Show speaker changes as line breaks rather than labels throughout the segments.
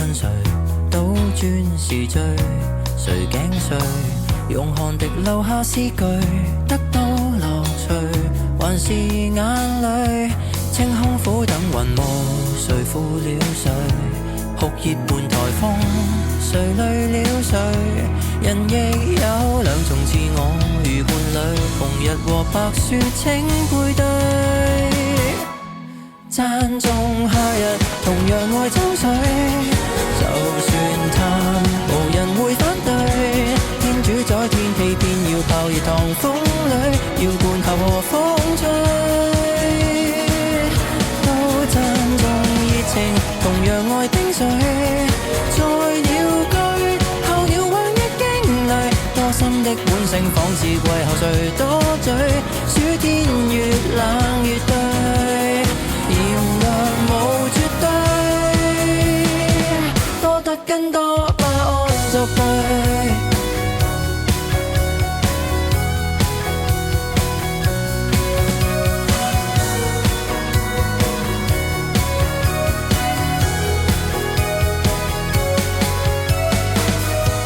恨誰，倒轉是罪，誰頸碎，用汗滴留下詩句，得到樂趣，還是眼淚，清空苦等雲霧，誰負了誰？酷熱伴颱風，誰累了誰？人亦有兩種自我，如伴侶，紅日和白雪請配對。讚頌夏日，同樣愛秋水，就算淡，無人會反對。天主宰天氣，偏要炮熱狂風裏，要灌下和風吹。都讚頌熱情，同樣愛冰水，在鳥居，候鳥往日經歷，多心的本性，仿似季後誰多嘴，暑天越冷越對。炎涼無絕對，多得更多巴胺作對。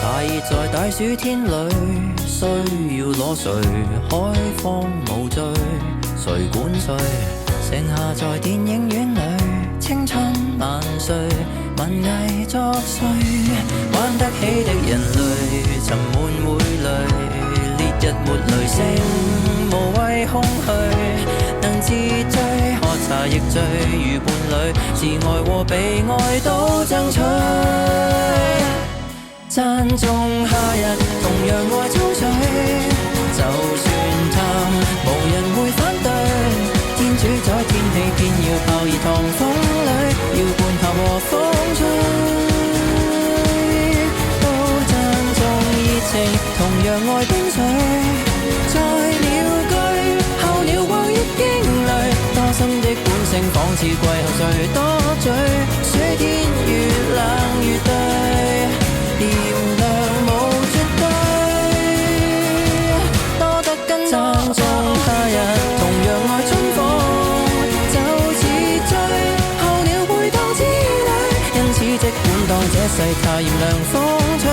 大熱在大暑天裏，需要裸睡，海風無罪，誰管誰？剩下在電影院裏，青春萬歲，文藝作祟，玩得起的人類，沉悶會累，烈日沒雷聲，無謂空虛，能自醉，喝茶亦醉，如伴侶，自愛和被愛都爭取。讚頌夏日，同樣愛秋水，就算淡，無人會反對。天主宰天氣，偏要炮熱狂風裏，要灌下和風吹。都讚頌熱情，同樣愛冰水，在鳥居，候鳥往日經歷，多心的本性，仿似季後誰多嘴，暑天越冷越對。炎涼無絕對，多得跟讚頌夏日，同樣愛春風，就似醉，候鳥會當子女，因此即管當這世態炎涼風吹，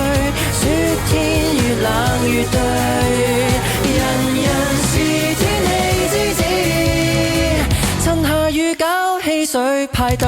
暑天越冷越對，人人是天氣之子，趁下雨搞汽水派對。